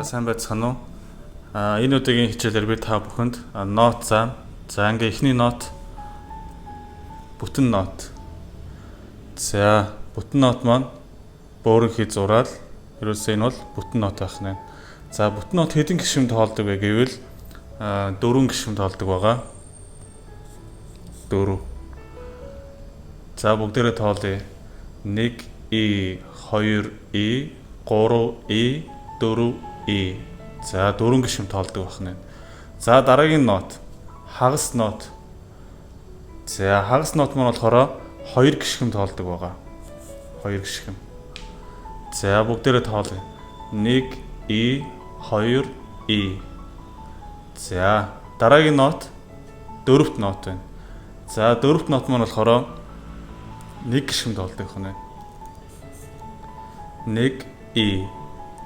Сайн байцгаана уу? Энэ удаагийн хичээлээр би та бүхэнд нот зам. За ингээ эхний нот бүтэн нот. За бүтэн нот маань бөөрөнхий зураад ерөөсөө энэ бол бүтэн нот байх нэ. За бүтэн нот хэдэн гишүүнд тоолдог вэ гэвэл 4 гишүүнд тоолдог байгаа. 4. За бүгдээрээ тоолъё. 1 И, 2 И, 3 И, 4 И. За 4 гишүүнд тоолдог байна. За дараагийн нот хагас нот. За хагас нот маань болохоор 2 гишүүнд тоолдог байгаа. 2 гишгэн. За бүгдээрээ тоолъё. 1 И, 2 И. За дараагийн нот дөрөвт нот байна. За дөрөвт нот маань болохоор 1 гишүүнд тоолдог байна. 1 И.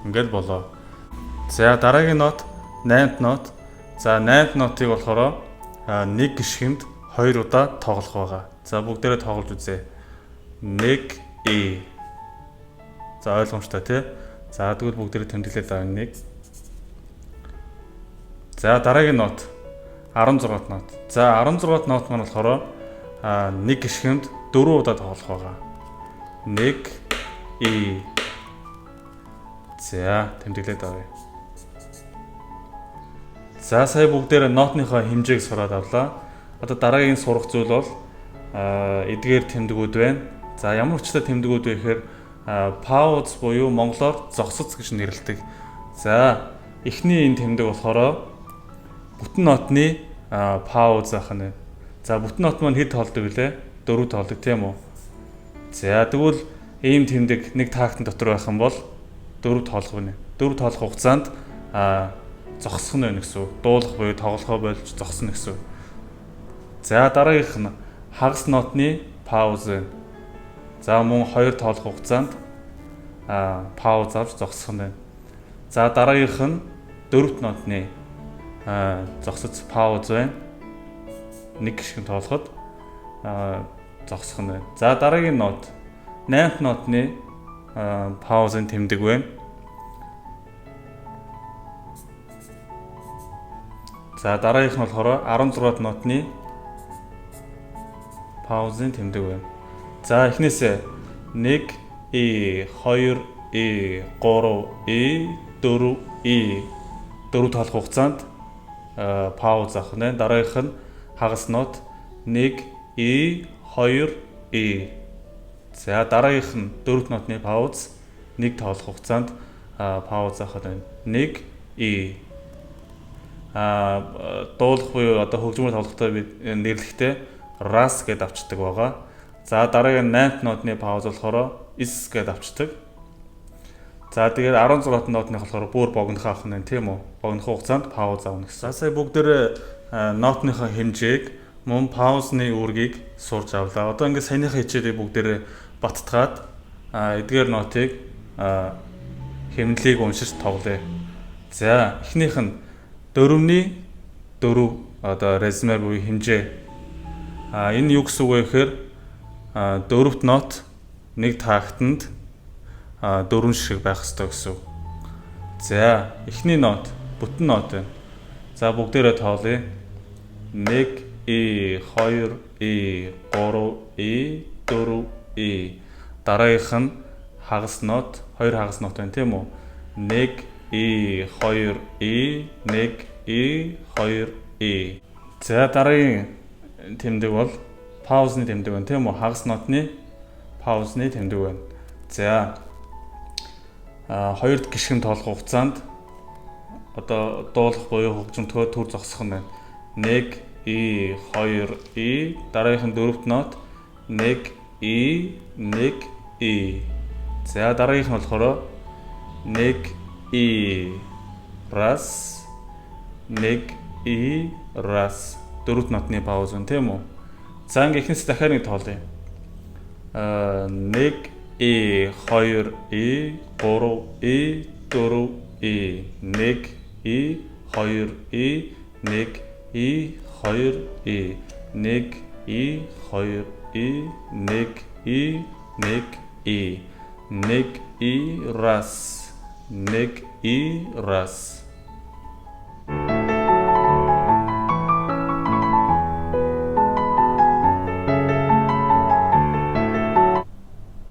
Ингээд болоо. За дараагийн нот 8-т нот. За 8-т нотыг болохоор 1 гишгэнд 2 удаа тоглох байгаа. За бүгдээрээ тоглож үзье. 1 И. За ойлгомжтой тий. За тэгвэл бүгдээрээ тэмдэглээд авъя 1. За дараагийн нот 16-т нот. За 16-т нот маань болохоор 1 гишгэнд 4 удаа тоглох байгаа. 1 И. За тэмдэглээд авъя. За сая бүгдээрээ нотныхоо хэмжээг сураад авлаа. Одоо дараагийн сурах зүйл бол эдгээр тэмдгүүд байна. За ямар учиртай тэмдгүүд вэ гэхээр пауз буюу монголоор зогсоц гэж нэрлэдэг. За эхний энэ тэмдэг болохоор бүтэн нотны пауз ах нь. За бүтэн нот маань хэд тоолдог вүлээ? 4 тоолдог тийм үү? За тэгвэл ийм тэмдэг нэг тактын дотор байх юм бол 4 тоолох байна. 4 тоолох хугацаанд зогсох нь байна гэсэн үг. Дуулах буюу тоглохоо болж зогсно гэсэн үг. За дараагийнх нь хагас нотны пауз байна. За мөн 2 тоолох хугацаанд пауз авч зогсох нь байна. За дараагийнх нь дөрөвт нотны зогсоц пауз байна. 1 гишгэн тоолоход зогсох нь байна. За дараагийн нот 8-т нотны паузын тэмдэг байна. За дараагийнх нь болохоор 16-т нотны паузын тэмдэг байна. За эхнээсээ 1 И, 2 И, 3 И, 4 И. 4 тоолох хугацаанд пауз авах нь. Дараагийнх нь хагас нот 1 И, 2 И. За дараагийнх нь дөрөвт нотны пауз 1 тоолох хугацаанд пауз авах нь. 1 И. Дуулах буюу одоо хөгжмөөр тоглохтой бид нэрлэхдээ раз гэдээ авчдаг байгаа. За дараагийн 8-т нотны пауз болохоор is гэдээ авчдаг. За тэгээд 16-т нотны болохоор бүр богинох авах нь тийм үү? Богинох хугацаанд пауз авах гэсэн. Сая бүгдээрээ нотныхоо хэмжээг мөн паузны үүргийг сурж авлаа. Одоо ингээд саяныхаа хичээлийг бүгдээрээ баттгаад эдгээр нотыг хэмнэлийг уншиж тоглоё. За эхнийх нь 4-ний 4 одоо резмер буюу хэмжээ. Энэ юу гэсэн үг вэ гэхээр дөрөвт нот нэг тактанд 4 шиг байх ёстой гэсэн үг. За эхний нот бүтэн нот байна. За бүгдээрээ тоолъё. 1 И, 2 И, 3 И, 4 И. Дараагийнх нь хагас нот, 2 хагас нот байна тийм үү? 1 И, 2 И, 1 И, 2 И. За дараагийн тэмдэг бол паузны тэмдэг байна тийм үү? Хагас нотны паузны тэмдэг байна. За 2 гишгэн тоолох хугацаанд одоо дуулах буюу хөгжимтгөө төр зогсох нь байна. 1 И, 2 И. Дараагийнх нь дөрөвт нот 1 И, 1 И. За дараагийнх нь болохоор 1 И, раз, 1 И, раз. Дөрөвт нотны пауз байна тийм үү? За ингээ ихнээс дахиад нэг тоолъё. 1 И, 2 И, 3 И, 4 И. 1 И, 2 И, 1 И, 2 И. 1 И, 2 И, 1 И, 1 И. 1 И, раз. Нэг и раз.